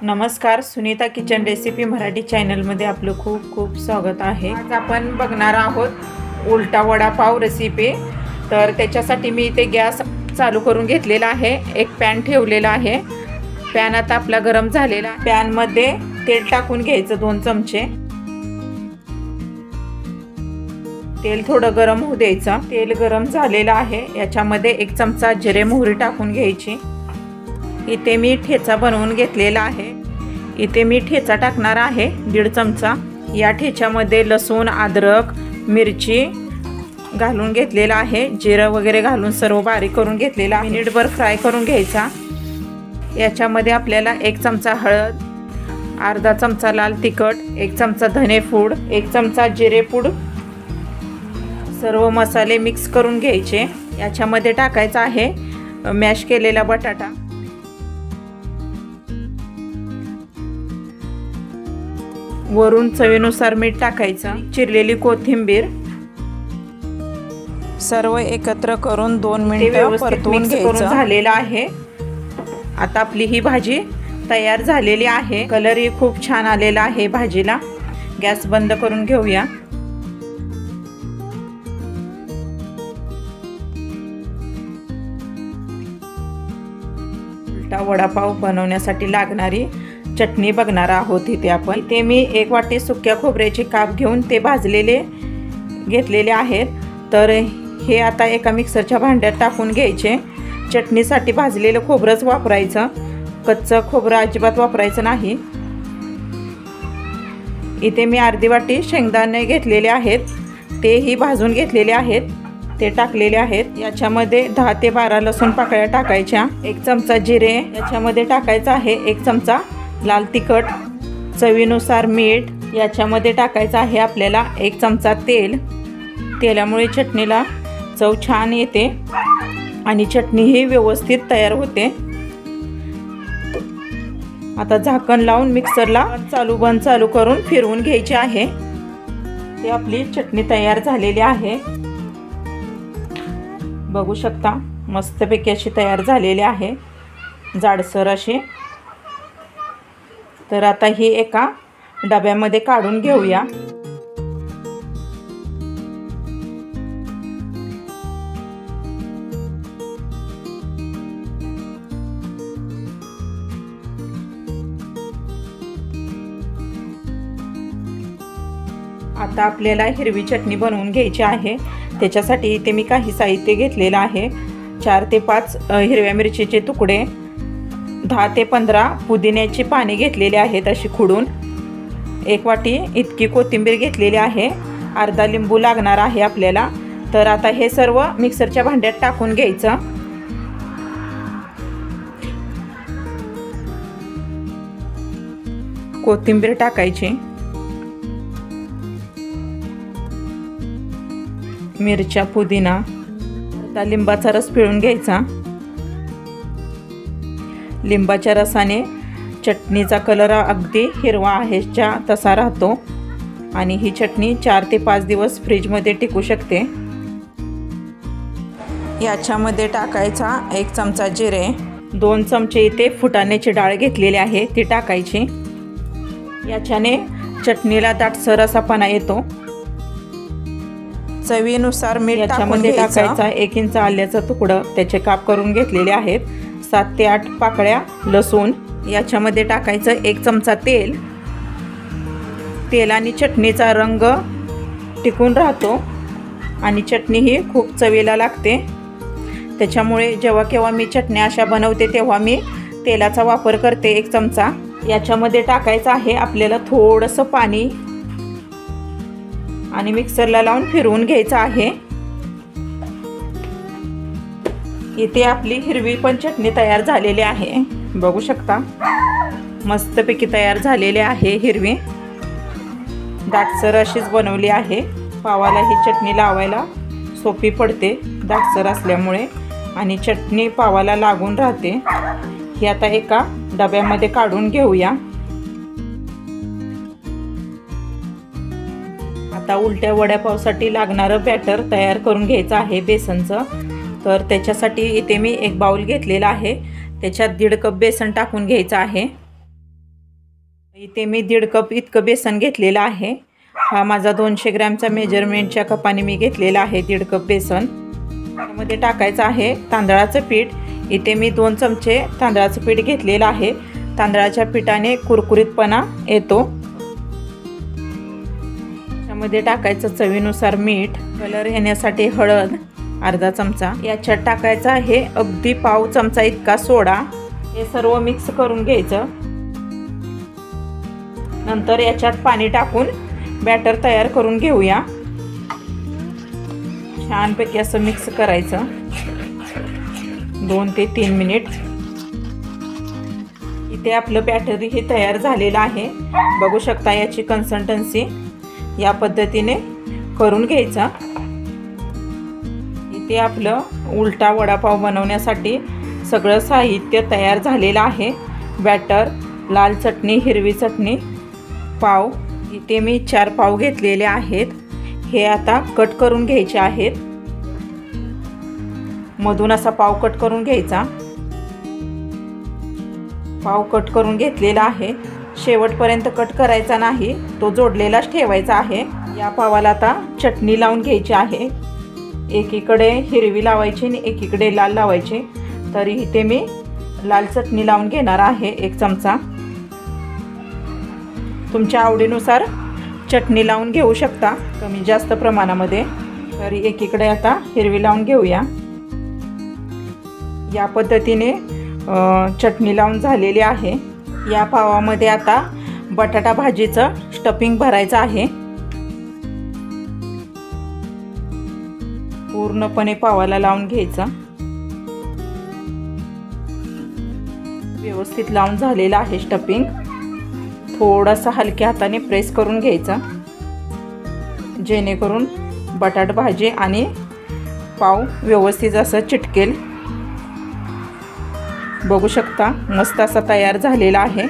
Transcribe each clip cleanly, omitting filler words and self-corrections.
नमस्कार, Sunita kitchen recipe Marathi चॅनलमध्ये आपलं खूप खूप स्वागत आहे। आज आपण बघणार आहोत उलटा वडापाव रेसिपी। तर त्याच्यासाठी मी इथे गॅस चालू करून घेतलेला आहे, एक पॅन ठेवलेला आहे। पॅन आता आपला गरम झालेला आहे। पॅन मध्ये तेल टाकून घ्यायचं 2 चमचे। तेल थोडं गरम होऊ द्यायचं। तेल गरम झालेलं आहे, याच्यामध्ये 1 चमचा जिरे मोहरी टाकून घ्यायची। इथे मी ठेचा बनवून घेतलेला आहे। इथे मी ठेचा टाकणार आहे 1.5 चमचा। या ठेच्यामध्ये लसूण, अद्रक, मिरची घालून घेतलेला आहे। जिरं वगैरे घालून सर्व बारीक करून घेतलेला आहे। मिनिटभर फ्राय करून घ्यायचा। याच्यामध्ये आपल्याला 1 चमचा हळद, अर्धा चमचा लाल तिखट, 1 चमचा धने पूड, 1 चमचा जिरे पूड, सर्व मसाले मिक्स करून घ्यायचे। याच्यामध्ये टाकायचा आहे मॅश केलेला बटाटा, वरून चवीनुसार मीठ टाकायचं, चिरलेली कोथिंबीर, सर्व एकत्र करून 2 मिनिटे परतून घ्यायचं। झालेला आहे। आता आपली ही भाजी तयार झालेली आहे। कलरही खूप छान आलेला आहे भाजीला। गॅस बंद करून घेऊया। उलटा वडापाव बनवण्यासाठी लागणारी चटणी बघणार आहोत। इथे आपण इथे मी 1 वाटी सुक्या खोबऱ्याचे काप घेऊन ते भाजलेले घेतलेले आहेत। तर हे आता एका मिक्सरच्या भांड्यात टाकून घ्यायचे। चटणीसाठी भाजलेलं खोबरंच वापरायचं, कच्चं खोबरं अजिबात वापरायचं नाही। इथे मी अर्धी वाटी शेंगदाणे घेतलेले आहेत, तेही भाजून घेतलेले आहेत, ते टाकलेले आहेत। याच्यामध्ये 10 ते 12 लसूण पाकळ्या टाकायच्या, 1 चमचा जिरे याच्यामध्ये टाकायचं आहे, 1 चमचा लाल तिखट, चवीनुसार मीठ, याच्यामध्ये टाकायचं आहे आपल्याला 1 चमचा तेल। तेलामुळे चटणीला चव छान येते आणि चटणी ही व्यवस्थित तयार होते। आता झाकण लावून मिक्सरला बंद चालू करून फिरवून घ्यायचे आहे। ते आपली चटणी तयार झालेली आहे, बघू शकता। मस्तपैकी अशी तयार झालेली आहे, जाडसर अशी। तर आता ही एका डब्यामध्ये काढून घेऊया। आता आपल्याला हिरवी चटणी बनवून घ्यायची आहे। त्याच्यासाठी इथे मी काही साहित्य घेतलेलं आहे। 4 ते 5 हिरव्या मिरचीचे तुकडे, 10 ते 15 पुदिन्याची पाने घेतलेली आहेत अशी खुडून, 1 वाटी इतकी कोथिंबीर घेतलेली आहे, अर्धा लिंबू लागणार आहे आपल्याला। तर आता हे सर्व मिक्सरच्या भांड्यात टाकून घ्यायचं। कोथिंबीर टाकायची, मिरच्या, पुदिना, आता लिंबाचा रस पिळून घ्यायचा। लिंबाच्या रसाने चटणीचा कलर अगदी हिरवा आहे तसा राहतो आणि ही चटणी 4 ते 5 दिवस फ्रीजमध्ये टिकू शकते। याच्यामध्ये टाकायचा 1 चमचा जिरे, 2 चमचे इथे फुटाण्याची डाळ घेतलेली आहे ती टाकायची। याच्याने चटणीला दाटसर असापणा येतो। चवीनुसार मीठ याच्यामध्ये टाकायचा, 1 इंच आल्याचा तुकडं त्याचे काप करून घेतलेले आहेत, 7 ते 8 पाकळ्या लसूण, याच्यामध्ये टाकायचं 1 चमचा तेल। तेलाने चटणीचा रंग टिकून राहतो आणि चटणी ही खूप चवीला लागते। त्याच्यामुळे जेव्हा केव्हा मी चटण्या अशा बनवते तेव्हा मी तेलाचा वापर करते 1 चमचा। याच्यामध्ये टाकायचं आहे आपल्याला थोडंसं पाणी आणि मिक्सरला लावून फिरवून घ्यायचं आहे। इथे आपली हिरवी पण चटणी तयार झालेली आहे, बघू शकता। मस्तपैकी तयार झालेली आहे हिरवी, दाटसर अशीच बनवली आहे। पावाला ही चटणी लावायला सोपी पडते दाटसर असल्यामुळे आणि चटणी पावाला लागून राहते। ही आता एका डब्यामध्ये काढून घेऊया। आता उलट्या वडापावसाठी लागणारं बॅटर तयार करून घ्यायचं आहे बेसनचं। तर त्याच्यासाठी इथे मी 1 बाउल घेतलेला आहे, त्याच्यात 1.5 कप बेसन टाकून घ्यायचं आहे। इथे मी 1.5 कप इतकं बेसन घेतलेलं आहे. हा माझा 200 ग्रॅमचा मेजरमेंटच्या कपाने मी घेतलेला आहे 1.5 कप बेसन. त्यामध्ये टाकायचं आहे तांदळाचं पीठ. इथे मी 2 चमचे तांदळाचं पीठ घेतलेलं आहे. तांदळाच्या पिठाने कुरकुरीतपणा येतो. त्यामध्ये टाकायचं चवीनुसार मीठ, कलर येण्यासाठी हळद अर्धा चमचा. याच्यात टाकायचा आहे अगदी पाव चमचा इतका सोडा. हे सर्व मिक्स करून घ्यायचं. नंतर याच्यात पाणी टाकून बॅटर तयार करून घेऊया. छानपैकी असं मिक्स करायचं 2 ते 3 मिनिट. इथे आपलं बॅटर हे तयार झालेलं आहे. बघू शकता याची कन्सिस्टन्सी या पद्धतीने करून घ्यायचा. इथे आपलं उलटा वडापाव बनवण्यासाठी सगळं साहित्य तयार झालेलं आहे. बॅटर, लाल चटणी, हिरवी चटणी, पाव. इथे मी 4 पाव घेतलेले आहेत. हे आता कट करून घ्यायचे आहेत. मधून असा पाव कट करून घ्यायचा. पाव कट करून घेतलेला आहे. शेवटपर्यंत कट करायचा नाही, तो जोडलेलाच ठेवायचा आहे. या पावाला आता चटणी लावून घ्यायची आहे. एकीकडे हिरवी लावायची आणि एकीकडे लाल लावायची. तरी इथे मी लाल चटणी लावून घेणार आहे 1 चमचा. तुमच्या आवडीनुसार चटणी लावून घेऊ शकता कमी जास्त प्रमाणामध्ये. तरी एकीकडे आता हिरवी लावून घेऊया. या पद्धतीने चटणी लावून झालेली आहे. या पावामध्ये आता बटाटा भाजीचं स्टफिंग भरायचं आहे. पूर्णपणे पावाला लावून घ्यायचं. व्यवस्थित लावून झालेलं आहे स्टफिंग. थोडासा हलक्या हाताने प्रेस करून घ्यायचा जेणेकरून बटाटा भाजी आणि पाव व्यवस्थित असं चिटकेल. बघू शकता मस्त असा तयार झालेला आहे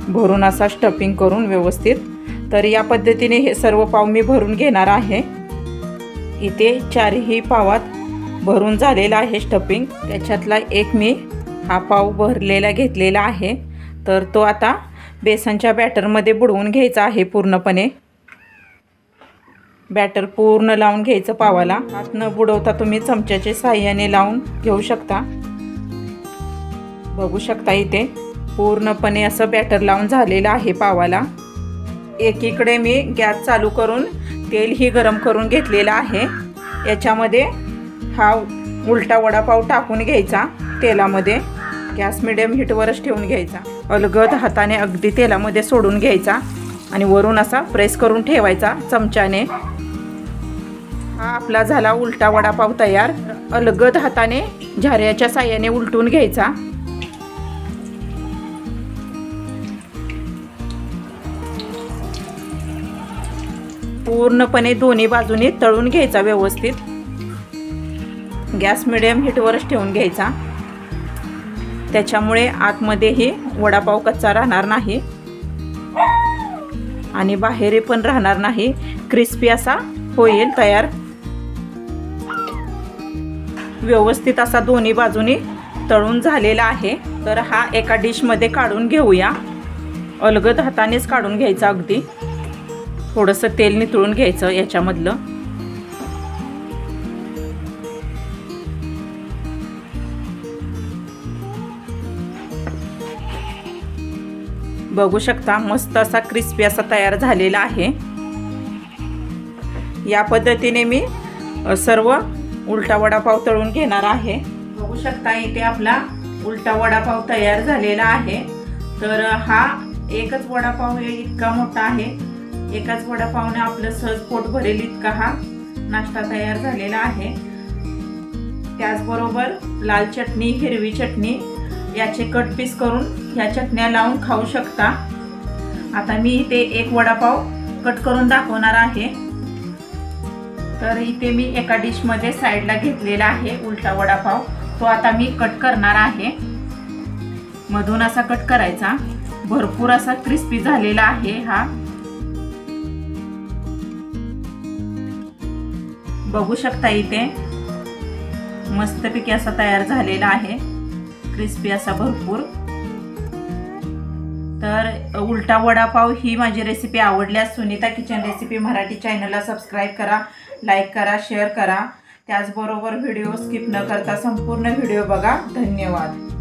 भरून असा स्टफिंग करून व्यवस्थित. तर या पद्धतीने हे सर्व पाव मी भरून घेणार आहे. इथे 4ही पावात भरून झालेला आहे स्टफिंग. त्याच्यातला एक मी हा पाव भरलेला घेतलेला आहे. तर तो आता बेसनच्या बॅटरमध्ये बुडवून घ्यायचा आहे. पूर्णपणे बॅटर पूर्ण लावून घ्यायचं पावाला. हात न बुडवता तुम्ही चमच्याच्या साहाय्याने लावून घेऊ शकता. बघू शकता इथे पूर्णपणे असं बॅटर लावून झालेलं आहे पावाला. एकीकडे मी गॅस चालू करून तेलही गरम करून घेतलेलं आहे. याच्यामध्ये हा उलटा वडापाव टाकून घ्यायचा तेलामध्ये. गॅस मिडियम हीटवरच ठेवून घ्यायचा. अलगद हाताने अगदी तेलामध्ये सोडून घ्यायचा आणि वरून असा प्रेस करून ठेवायचा चमच्याने. हा आपला झाला उलटा वडापाव तयार. अलगद हाताने झाऱ्याच्या साहाय्याने उलटून घ्यायचा. पूर्णपणे दोन्ही बाजूने तळून घ्यायचा व्यवस्थित. गॅस मिडियम हीटवरच ठेवून घ्यायचा. त्याच्यामुळे आतमध्येही वडापाव कच्चा राहणार नाही आणि बाहेर पण राहणार नाही. क्रिस्पी असा होईल तयार. व्यवस्थित असा दोन्ही बाजूनी तळून झालेला आहे. तर हा एका डिशमध्ये काढून घेऊया. अलगद हातानेच काढून घ्यायचा. अगदी थोडंसं तेल नितळून घ्यायचं याच्यामधलं. बघू शकता मस्त असा क्रिस्पी असा तयार झालेला आहे. या पद्धतीने मी सर्व उलटा वडापाव तळून घेणार आहे. बघू शकता इथे आपला उलटा वडापाव तयार झालेला आहे. तर हा एकच वडापाव हे इतका मोठा आहे. एकाच वडापावने आपलं सहज पोट भरेल इतका हा नाश्ता तयार झालेला आहे. त्याचबरोबर लाल चटणी, हिरवी चटणी याचे कट पीस करून ह्या चटण्या लावून खाऊ शकता. आता मी इथे एक वडापाव कट करून दाखवणार आहे. तर इथे मी एका डिशमध्ये साईडला घेतलेला आहे उलटा वडापाव. तो आता मी कट करणार आहे. मधून असा कट करायचा. भरपूर असा क्रिस्पी झालेला आहे हा. बघू शकता इथे मस्तपैकी असा तयार झालेला आहे. क्रिस्पी असा भरपूर. तर उलटा वडापाव ही माझी रेसिपी आवडल्यास सुनीता किचन रेसिपी मराठी चॅनलला सबस्क्राईब करा, लाईक करा, शेअर करा. त्याचबरोबर व्हिडिओ स्किप न करता संपूर्ण व्हिडिओ बघा. धन्यवाद.